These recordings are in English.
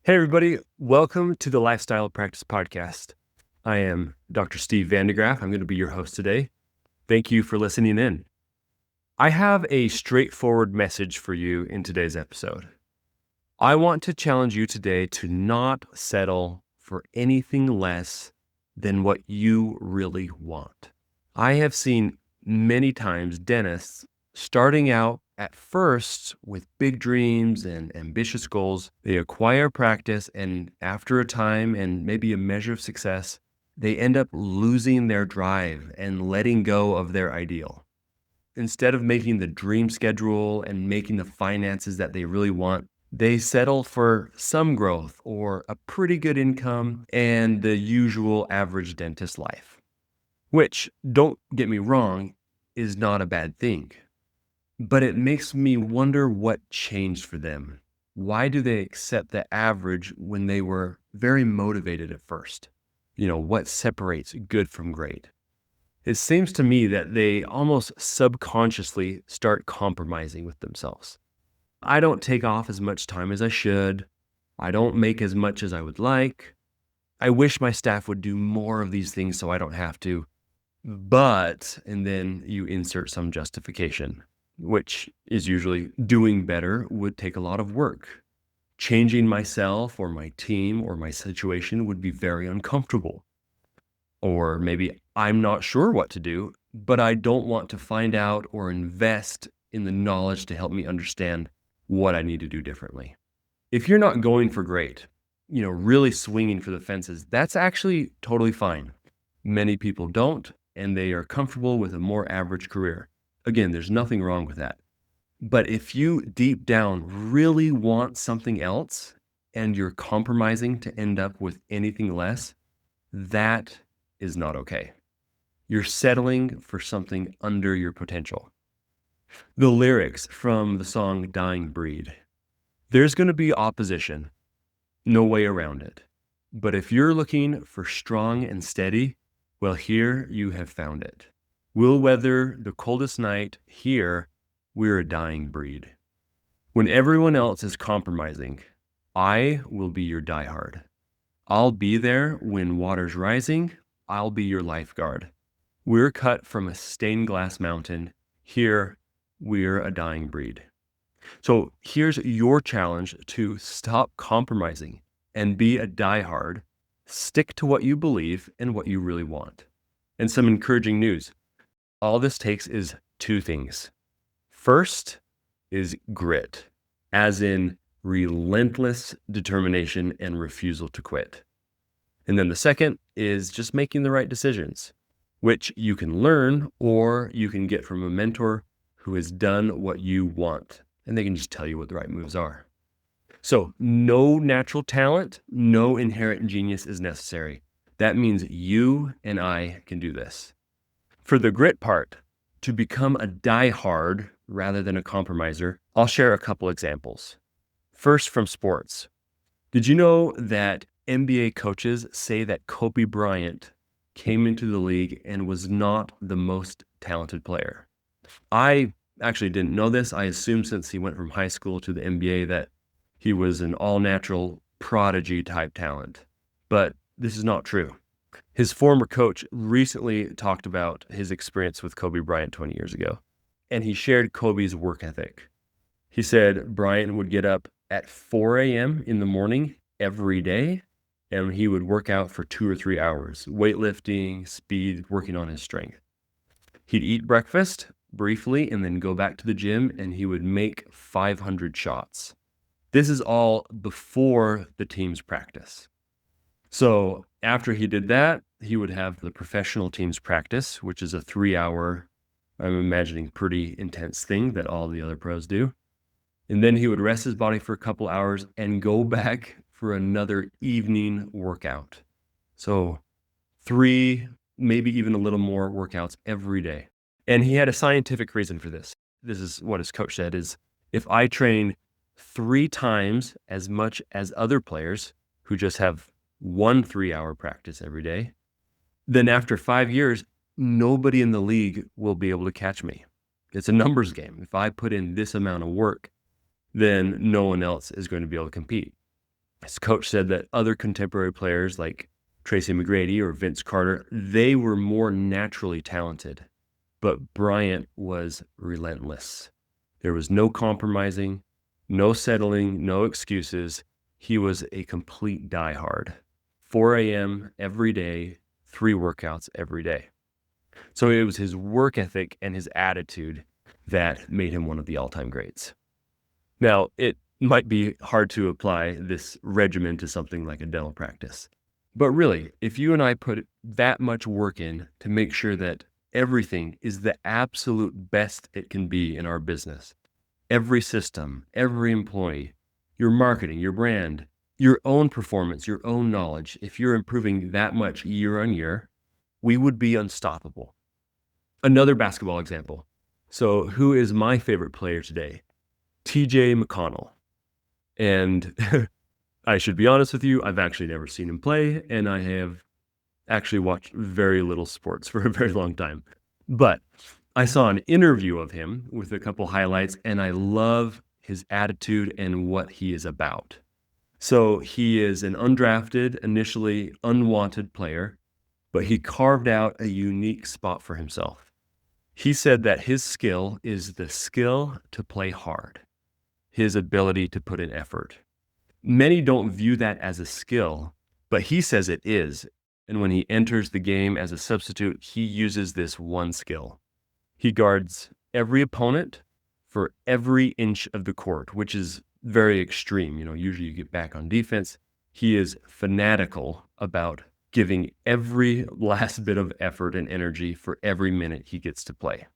Hey, everybody. Welcome to the Lifestyle Practice Podcast. I am Dr. Steve Vandegraff. I'm going to be your host today. Thank you for listening in. I have a straightforward message for you in today's episode. I want to challenge you today to not settle for anything less than what you really want. I have seen many times dentists starting out at first with big dreams and ambitious goals. They acquire practice, and after a time and maybe a measure of success, they end up losing their drive and letting go of their ideal. Instead of making the dream schedule and making the finances that they really want, they settle for some growth or a pretty good income and the usual average dentist life, which, don't get me wrong, is not a bad thing. But it makes me wonder what changed for them. Why do they accept the average when they were very motivated at first? What separates good from great? It seems to me that they almost subconsciously start compromising with themselves. I don't take off as much time as I should. I don't make as much as I would like. I wish my staff would do more of these things so I don't have to. But, and then you insert some justification, which is usually doing better would take a lot of work. Changing myself or my team or my situation would be very uncomfortable. Or maybe I'm not sure what to do, but I don't want to find out or invest in the knowledge to help me understand what I need to do differently. If you're not going for great, really swinging for the fences, that's actually totally fine. Many people don't, and they are comfortable with a more average career. Again, there's nothing wrong with that. But if you deep down really want something else and you're compromising to end up with anything less, that is not okay. You're settling for something under your potential. The lyrics from the song Dying Breed. There's going to be opposition, no way around it. But if you're looking for strong and steady, well, here you have found it. We'll weather the coldest night. Here, we're a dying breed. When everyone else is compromising, I will be your diehard. I'll be there when water's rising. I'll be your lifeguard. We're cut from a stained glass mountain. Here, we're a dying breed. So here's your challenge to stop compromising and be a diehard. Stick to what you believe and what you really want. And some encouraging news. All this takes is two things. First is grit, as in relentless determination and refusal to quit. And then the second is just making the right decisions, which you can learn or you can get from a mentor who has done what you want, and they can just tell you what the right moves are. So no natural talent, no inherent genius is necessary. That means you and I can do this. For the grit part, to become a diehard rather than a compromiser, I'll share a couple examples. First, from sports. Did you know that NBA coaches say that Kobe Bryant came into the league and was not the most talented player? I actually didn't know this. I assumed since he went from high school to the NBA that he was an all-natural prodigy type talent, but this is not true. His former coach recently talked about his experience with Kobe Bryant 20 years ago, and he shared Kobe's work ethic. He said Bryant would get up at 4 a.m. in the morning every day, and he would work out for 2 or 3 hours, weightlifting, speed, working on his strength. He'd eat breakfast briefly and then go back to the gym, and he would make 500 shots. This is all before the team's practice. So after he did that, he would have the professional team's practice, which is a 3-hour, I'm imagining, pretty intense thing that all the other pros do. And then he would rest his body for a couple hours and go back for another evening workout. So 3, maybe even a little more workouts every day. And he had a scientific reason for this. This is what his coach said is, if I train 3 times as much as other players who just have 1 3-hour practice every day, then after 5 years, nobody in the league will be able to catch me. It's a numbers game. If I put in this amount of work, then no one else is going to be able to compete. His coach said that other contemporary players like Tracy McGrady or Vince Carter, they were more naturally talented, but Bryant was relentless. There was no compromising, no settling, no excuses. He was a complete diehard. 4 a.m. every day, 3 workouts every day. So it was his work ethic and his attitude that made him one of the all-time greats. Now, it might be hard to apply this regimen to something like a dental practice. But really, if you and I put that much work in to make sure that everything is the absolute best it can be in our business, every system, every employee, your marketing, your brand, your own performance, your own knowledge, if you're improving that much year on year, we would be unstoppable. Another basketball example. So who is my favorite player today? TJ McConnell. And I should be honest with you, I've actually never seen him play, and I have actually watched very little sports for a very long time. But I saw an interview of him with a couple highlights, and I love his attitude and what he is about. So he is an undrafted, initially unwanted player, but he carved out a unique spot for himself. He said that his skill is the skill to play hard, his ability to put in effort. Many don't view that as a skill, but he says it is. And when he enters the game as a substitute, he uses this one skill. He guards every opponent for every inch of the court, which is very extreme. Usually you get back on defense. He is fanatical about giving every last bit of effort and energy for every minute he gets to play.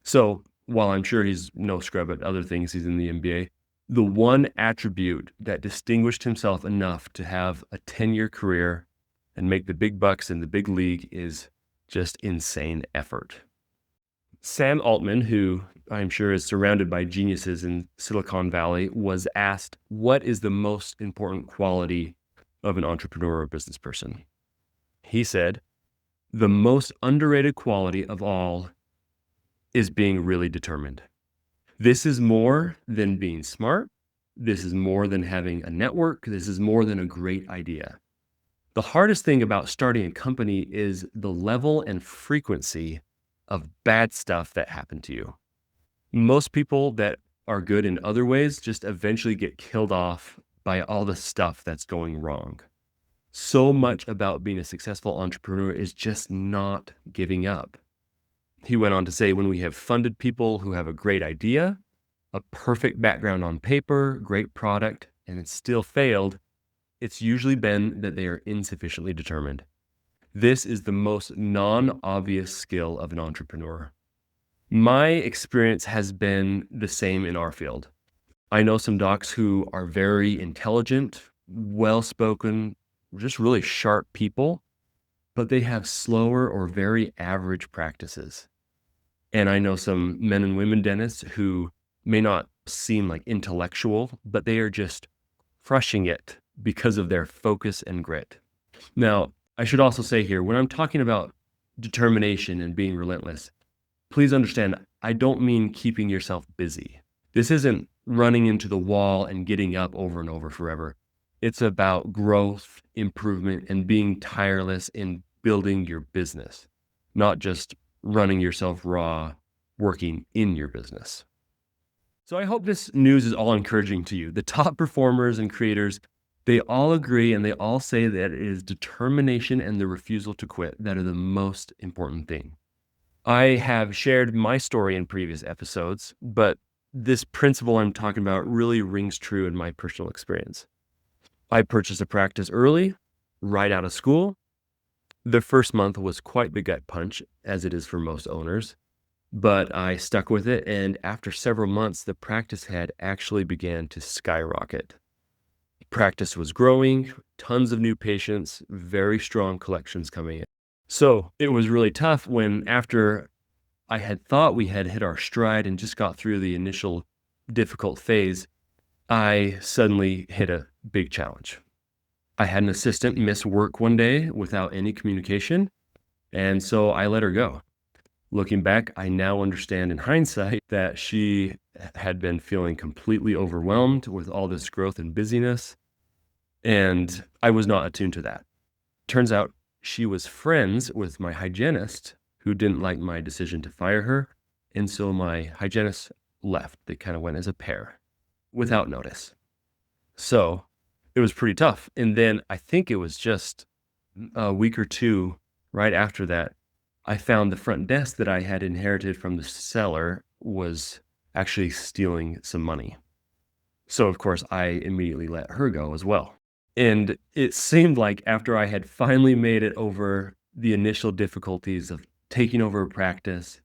So while I'm sure he's no scrub at other things, he's in the NBA, the one attribute that distinguished himself enough to have a 10-year career and make the big bucks in the big league is just insane effort. Sam Altman, who I'm sure is surrounded by geniuses in Silicon Valley, was asked, what is the most important quality of an entrepreneur or business person? He said, the most underrated quality of all is being really determined. This is more than being smart. This is more than having a network. This is more than a great idea. The hardest thing about starting a company is the level and frequency of bad stuff that happened to you. Most people that are good in other ways just eventually get killed off by all the stuff that's going wrong. So much about being a successful entrepreneur is just not giving up. He went on to say, when we have funded people who have a great idea, a perfect background on paper, great product, and it's still failed, it's usually been that they are insufficiently determined. This is the most non-obvious skill of an entrepreneur. My experience has been the same in our field. I know some docs who are very intelligent, well-spoken, just really sharp people, but they have slower or very average practices. And I know some men and women dentists who may not seem like intellectual, but they are just crushing it because of their focus and grit. Now, I should also say here, when I'm talking about determination and being relentless, please understand, I don't mean keeping yourself busy. This isn't running into the wall and getting up over and over forever. It's about growth, improvement, and being tireless in building your business, not just running yourself raw, working in your business. So I hope this news is all encouraging to you. The top performers and creators, they all agree and they all say that it is determination and the refusal to quit that are the most important thing. I have shared my story in previous episodes, but this principle I'm talking about really rings true in my personal experience. I purchased a practice early, right out of school. The first month was quite the gut punch, as it is for most owners, but I stuck with it, and after several months, the practice had actually began to skyrocket. Practice was growing, tons of new patients, very strong collections coming in. So it was really tough when, after I had thought we had hit our stride and just got through the initial difficult phase, I suddenly hit a big challenge. I had an assistant miss work one day without any communication, and so I let her go. Looking back, I now understand in hindsight that she had been feeling completely overwhelmed with all this growth and busyness. And I was not attuned to that. Turns out she was friends with my hygienist who didn't like my decision to fire her. And so my hygienist left. They kind of went as a pair without notice. So it was pretty tough. And then I think it was just a week or two right after that, I found the front desk that I had inherited from the seller was actually stealing some money. So of course, I immediately let her go as well. And it seemed like after I had finally made it over the initial difficulties of taking over a practice,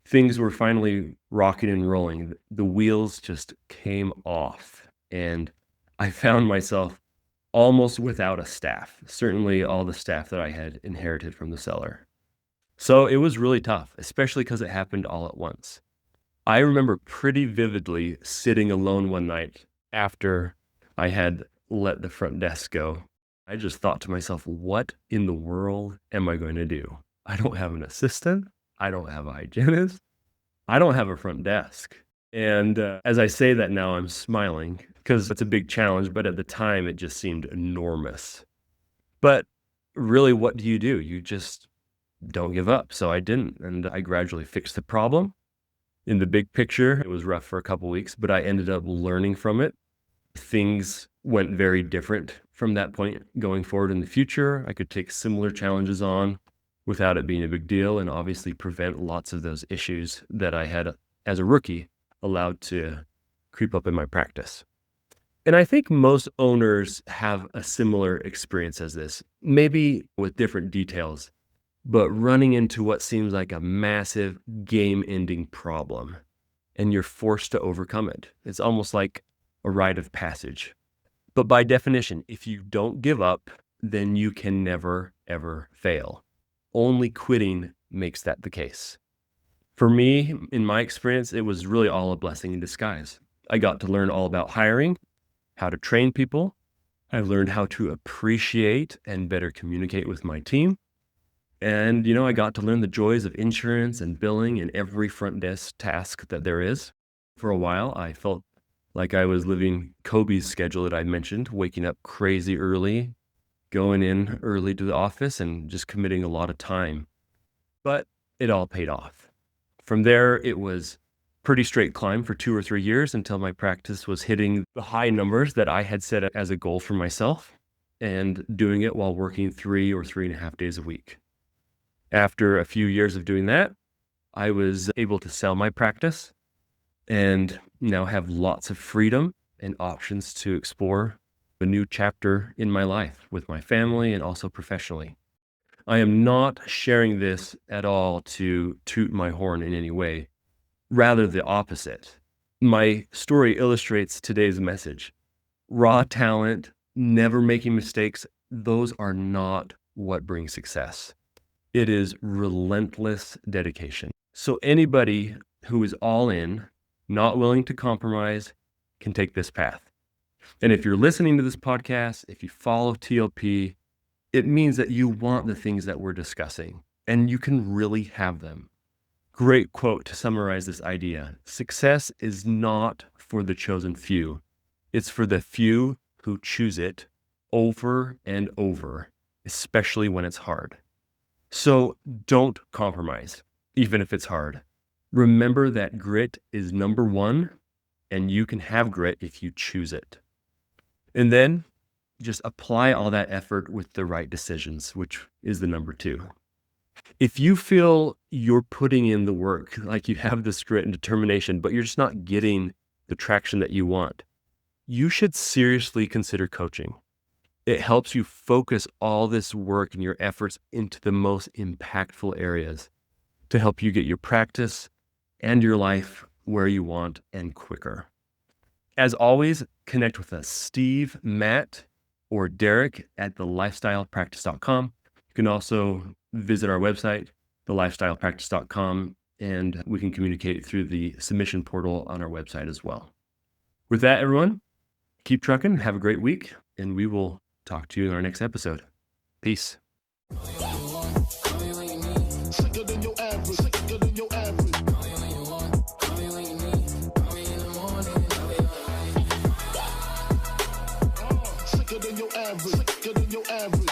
things were finally rocking and rolling. The wheels just came off, and I found myself almost without a staff, certainly all the staff that I had inherited from the seller. So it was really tough, especially because it happened all at once. I remember pretty vividly sitting alone one night after I had let the front desk go. I just thought to myself, what in the world am I going to do? I don't have an assistant. I don't have a hygienist. I don't have a front desk. And as I say that now, I'm smiling because it's a big challenge, but at the time it just seemed enormous. But really, what do? You just don't give up. So I didn't, and I gradually fixed the problem. In the big picture, it was rough for a couple weeks, but I ended up learning from it. Things went very different from that point going forward in the future. I could take similar challenges on without it being a big deal, and obviously prevent lots of those issues that I had as a rookie allowed to creep up in my practice. And I think most owners have a similar experience as this, maybe with different details, but running into what seems like a massive game-ending problem, and you're forced to overcome it. It's almost like a rite of passage. But by definition, if you don't give up, then you can never, ever fail. Only quitting makes that the case. For me, in my experience, it was really all a blessing in disguise. I got to learn all about hiring, how to train people. I learned how to appreciate and better communicate with my team. And, I got to learn the joys of insurance and billing and every front desk task that there is. For a while, I felt like I was living Kobe's schedule that I mentioned, waking up crazy early, going in early to the office, and just committing a lot of time. But it all paid off. From there, it was pretty straight climb for 2 or 3 years until my practice was hitting the high numbers that I had set as a goal for myself, and doing it while working 3 or 3.5 days a week. After a few years of doing that, I was able to sell my practice and now have lots of freedom and options to explore a new chapter in my life with my family and also professionally. I am not sharing this at all to toot my horn in any way, rather the opposite. My story illustrates today's message. Raw talent, never making mistakes, those are not what brings success. It is relentless dedication. So anybody who is all in, not willing to compromise, can take this path. And if you're listening to this podcast, if you follow TLP, it means that you want the things that we're discussing, and you can really have them. Great quote to summarize this idea. Success is not for the chosen few. It's for the few who choose it over and over, especially when it's hard. So don't compromise, even if it's hard. Remember that grit is number one, and you can have grit if you choose it. And then just apply all that effort with the right decisions, which is the number 2. If you feel you're putting in the work, like you have this grit and determination, but you're just not getting the traction that you want, you should seriously consider coaching. It helps you focus all this work and your efforts into the most impactful areas to help you get your practice and your life where you want and quicker. As always, connect with us, Steve, Matt, or Derek at thelifestylepractice.com. You can also visit our website, thelifestylepractice.com, and we can communicate through the submission portal on our website as well. With that, everyone, keep trucking, have a great week, and we will talk to you in our next episode. Peace. than your average. Slicker than your average.